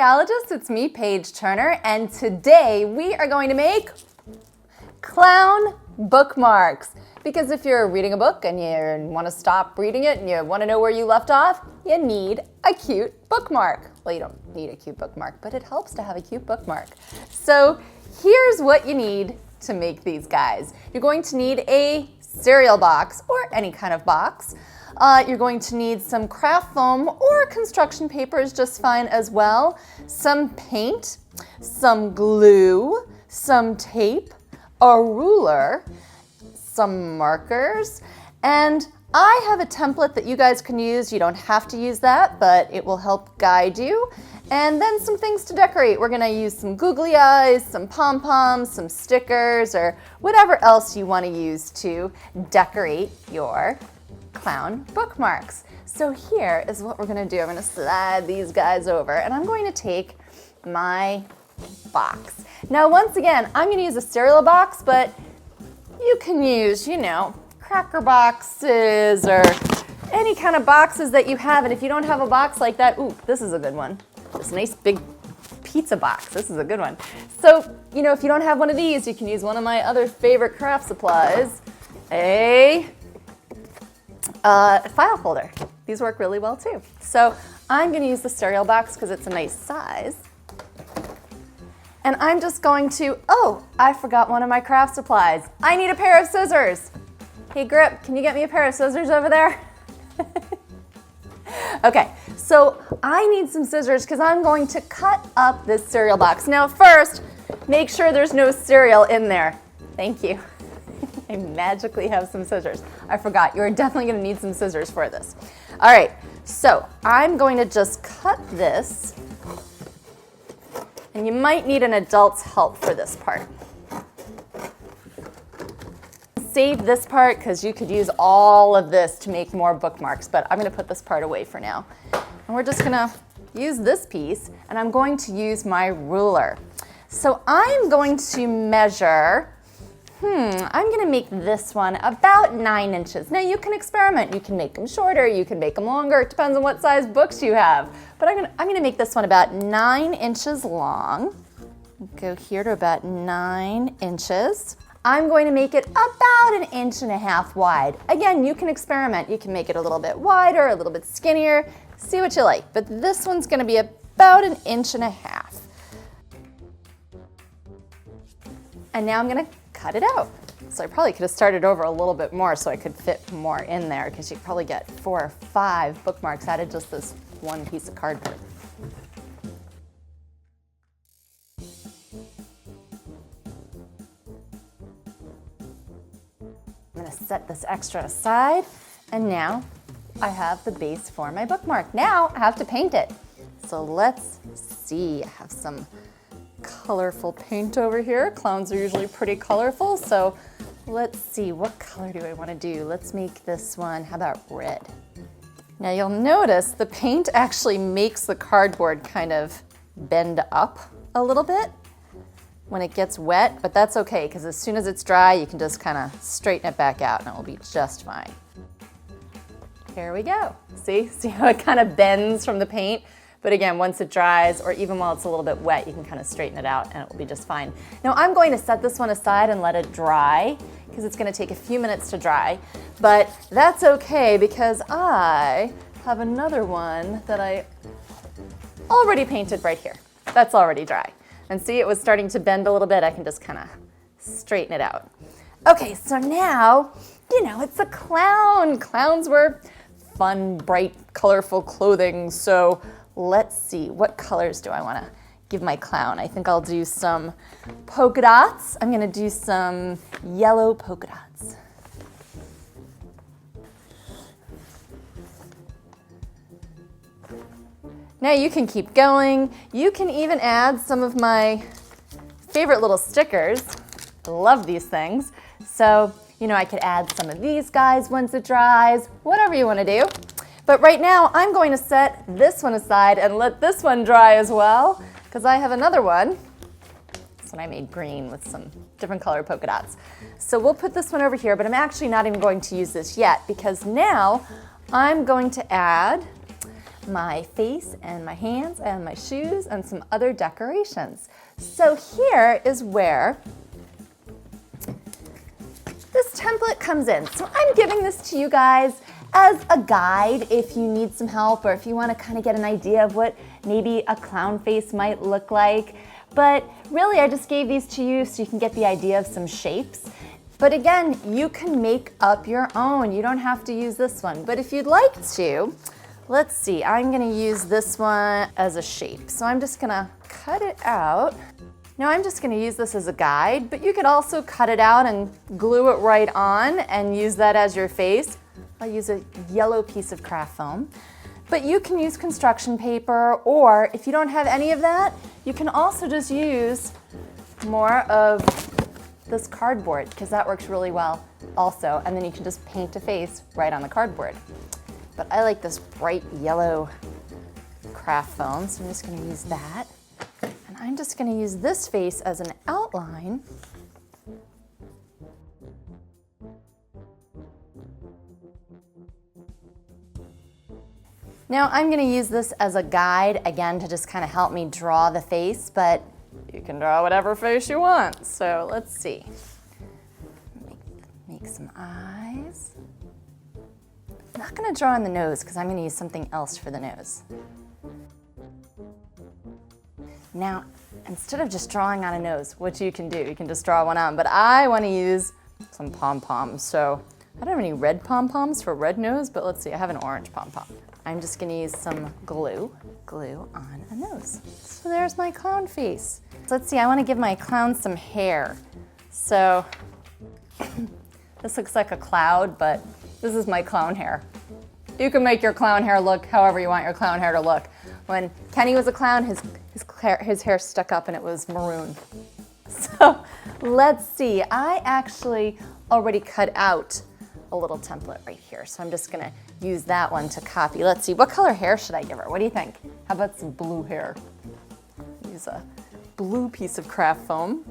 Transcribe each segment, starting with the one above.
Storyologists, it's me, Paige Turner, and today we are going to make clown bookmarks. Because if you're reading a book and you want to stop reading it and you want to know where you left off, you need a cute bookmark. Well, you don't need a cute bookmark, but it helps to have a cute bookmark. So here's what you need to make these guys. You're going to need a cereal box or any kind of box. You're going to need some craft foam or construction paper is just fine as well, some paint, some glue, some tape, a ruler, some markers, and I have a template that you guys can use. You don't have to use that, but it will help guide you. And then some things to decorate. We're gonna use some googly eyes, some pom-poms, some stickers, or whatever else you wanna use to decorate your clown bookmarks. So here is what we're gonna do. I'm gonna slide these guys over and I'm going to take my box. Now, once again, I'm gonna use a cereal box, but you can use, cracker boxes or any kind of boxes that you have. And if you don't have a box like that, ooh, this is a good one. This nice big pizza box. This is a good one. So, if you don't have one of these, you can use one of my other favorite craft supplies, a file folder. These work really well too. So I'm going to use the cereal box because it's a nice size. And I'm just going to, oh, I forgot one of my craft supplies. I need a pair of scissors. Hey Grip, can you get me a pair of scissors over there? Okay, so I need some scissors because I'm going to cut up this cereal box. Now first, make sure there's no cereal in there. Thank you. I magically have some scissors. I forgot, you're definitely gonna need some scissors for this. All right, so I'm going to just cut this, and you might need an adult's help for this part. Save this part because you could use all of this to make more bookmarks, but I'm gonna put this part away for now. And we're just gonna use this piece, and I'm going to use my ruler. So I'm going to measure, I'm gonna make this one about 9 inches. Now you can experiment. You can make them shorter, you can make them longer. It depends on what size books you have. But I'm gonna make this one about 9 inches long. Go here to about 9 inches. I'm going to make it about 1.5 inches wide. Again, you can experiment. You can make it a little bit wider, a little bit skinnier, see what you like. But this one's gonna be about 1.5 inches. And now I'm gonna cut it out. So I probably could have started over a little bit more so I could fit more in there because you could probably get 4 or 5 bookmarks out of just this one piece of cardboard. I'm gonna set this extra aside, and now I have the base for my bookmark. Now I have to paint it. So let's see, I have some colorful paint over here. Clowns are usually pretty colorful, so let's see, what color do I want to do? Let's make this one, how about red? Now you'll notice the paint actually makes the cardboard kind of bend up a little bit when it gets wet, but that's okay because as soon as it's dry, you can just kind of straighten it back out and it will be just fine. Here we go. See how it kind of bends from the paint? But again, once it dries, or even while it's a little bit wet, you can kind of straighten it out and it will be just fine. Now I'm going to set this one aside and let it dry because it's going to take a few minutes to dry. But that's okay because I have another one that I already painted right here. That's already dry. And see, it was starting to bend a little bit. I can just kind of straighten it out. Okay, so now, it's a clown. Clowns wear fun, bright, colorful clothing. So let's see, what colors do I want to give my clown? I think I'll do some polka dots. I'm going to do some yellow polka dots. Now you can keep going. You can even add some of my favorite little stickers. I love these things. So, I could add some of these guys once it dries, whatever you want to do. But right now, I'm going to set this one aside and let this one dry as well, because I have another one. This one I made green with some different color polka dots. So we'll put this one over here, but I'm actually not even going to use this yet, because now I'm going to add my face and my hands and my shoes and some other decorations. So here is where this template comes in. So I'm giving this to you guys as a guide if you need some help or if you want to kind of get an idea of what maybe a clown face might look like. But really, I just gave these to you so you can get the idea of some shapes. But again, you can make up your own. You don't have to use this one. But if you'd like to, let's see, I'm gonna use this one as a shape. So I'm just gonna cut it out. Now I'm just gonna use this as a guide, but you could also cut it out and glue it right on and use that as your face. I'll use a yellow piece of craft foam. But you can use construction paper, or if you don't have any of that, you can also just use more of this cardboard, because that works really well also, and then you can just paint a face right on the cardboard. But I like this bright yellow craft foam, so I'm just gonna use that. And I'm just gonna use this face as an outline. Now I'm gonna use this as a guide, again, to just kind of help me draw the face, but you can draw whatever face you want. So let's see. Make some eyes. I'm not gonna draw on the nose because I'm gonna use something else for the nose. Now, instead of just drawing on a nose, which you can do, you can just draw one on, but I wanna use some pom-poms. So I don't have any red pom-poms for a red nose, but let's see, I have an orange pom-pom. I'm just gonna use some glue on a nose. So there's my clown face. So let's see, I wanna give my clown some hair. So this looks like a cloud, but this is my clown hair. You can make your clown hair look however you want your clown hair to look. When Kenny was a clown, his hair stuck up and it was maroon. So let's see, I actually already cut out a little template right here. So I'm just gonna use that one to copy. Let's see, what color hair should I give her? What do you think? How about some blue hair? Use a blue piece of craft foam.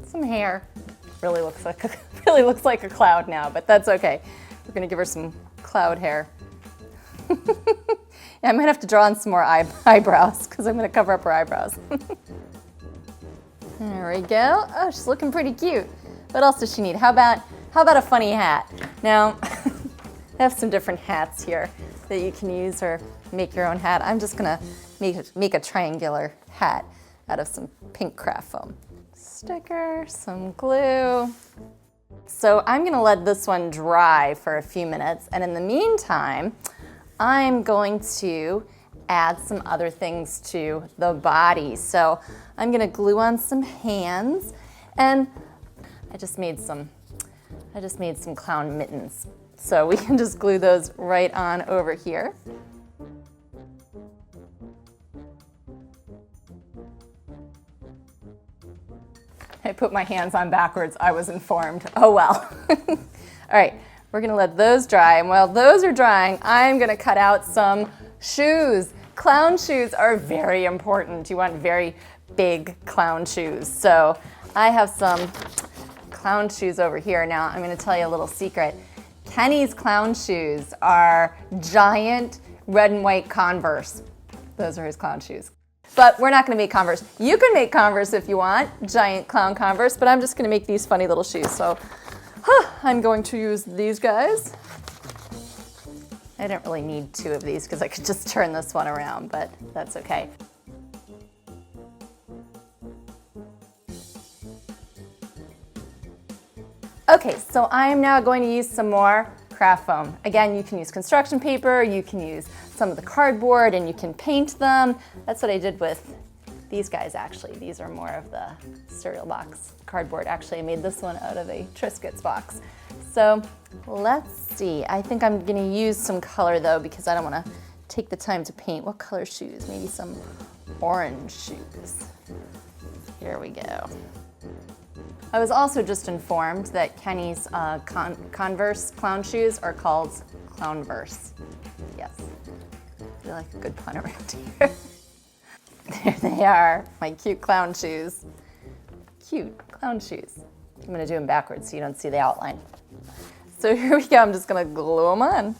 Some hair. Really looks like a cloud now, but that's okay. We're gonna give her some cloud hair. Yeah, I might have to draw on some more eyebrows because I'm gonna cover up her eyebrows. There we go. Oh, she's looking pretty cute. What else does she need? How about a funny hat? Now, I have some different hats here that you can use or make your own hat. I'm just gonna make a triangular hat out of some pink craft foam. Sticker, some glue. So I'm gonna let this one dry for a few minutes, and in the meantime, I'm going to add some other things to the body. So I'm gonna glue on some hands, and I just made some clown mittens. So we can just glue those right on over here. I put my hands on backwards, I was informed. Oh well. All right, we're gonna let those dry, and while those are drying, I'm gonna cut out some shoes. Clown shoes are very important. You want very big clown shoes. So I have some clown shoes over here. Now I'm gonna tell you a little secret. Kenny's clown shoes are giant red and white Converse. Those are his clown shoes. But we're not gonna make Converse. You can make Converse if you want, giant clown Converse, but I'm just gonna make these funny little shoes. So I'm going to use these guys. I didn't really need two of these because I could just turn this one around, but that's okay. Okay, so I am now going to use some more craft foam. Again, you can use construction paper, you can use some of the cardboard, and you can paint them. That's what I did with these guys, actually. These are more of the cereal box cardboard. Actually, I made this one out of a Triscuits box. So let's see. I think I'm gonna use some color though, because I don't wanna take the time to paint. What color shoes? Maybe some orange shoes. Here we go. I was also just informed that Kenny's Converse clown shoes are called Clownverse. Yes. feel like a good pun around here. There they are, my cute clown shoes. Cute clown shoes. I'm gonna do them backwards so you don't see the outline. So here we go, I'm just gonna glue them on.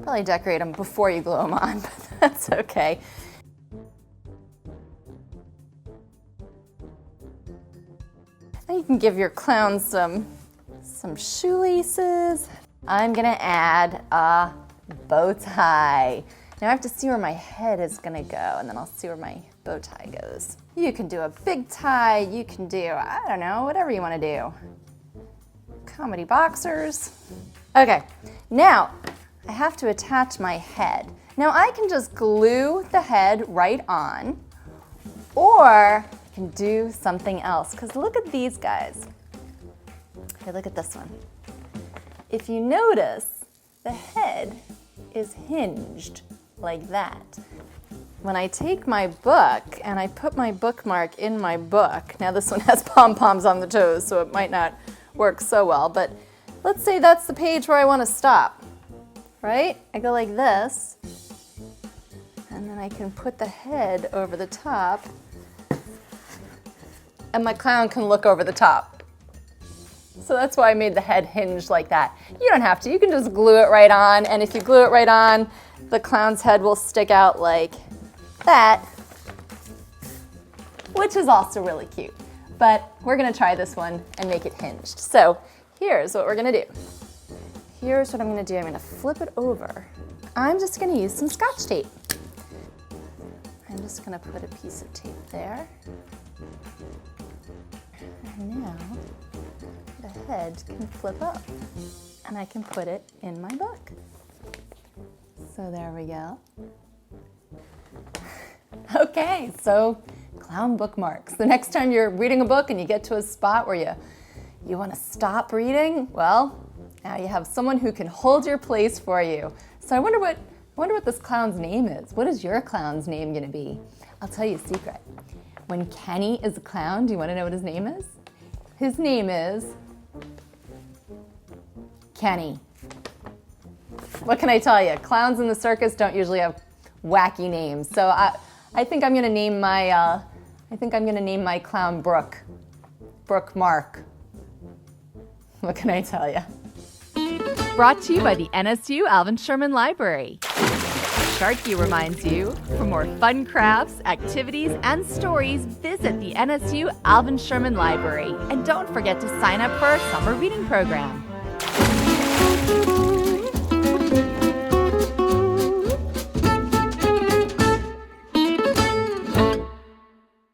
Probably decorate them before you glue them on, but that's okay. Now you can give your clown some shoelaces. I'm gonna add a bow tie. Now I have to see where my head is gonna go, and then I'll see where my bow tie goes. You can do a big tie, you can do, I don't know, whatever you wanna do. Comedy boxers. Okay, now I have to attach my head. Now I can just glue the head right on, or I can do something else, because look at these guys. Here, look at this one. If you notice, the head is hinged like that. When I take my book and I put my bookmark in my book, now this one has pom-poms on the toes, so it might not work so well, but let's say that's the page where I want to stop, right? I go like this, and then I can put the head over the top, and my clown can look over the top. So that's why I made the head hinge like that. You don't have to, you can just glue it right on, and if you glue it right on, the clown's head will stick out like that, which is also really cute. But we're gonna try this one and make it hinged. So here's what we're gonna do. Here's what I'm gonna do. I'm gonna flip it over. I'm just gonna use some Scotch tape. I'm just gonna put a piece of tape there. And now the head can flip up and I can put it in my book. So there we go. Okay, so clown bookmarks. The next time you're reading a book and you get to a spot where you want to stop reading, well, now you have someone who can hold your place for you. So I wonder what this clown's name is. What is your clown's name going to be? I'll tell you a secret. When Kenny is a clown, do you want to know what his name is? His name is Kenny. What can I tell you? Clowns in the circus don't usually have wacky names. So I think I'm gonna name my clown Brooke. Brooke Mark. What can I tell you? Brought to you by the NSU Alvin Sherman Library. Sharky reminds you, for more fun crafts, activities, and stories, visit the NSU Alvin Sherman Library. And don't forget to sign up for our summer reading program.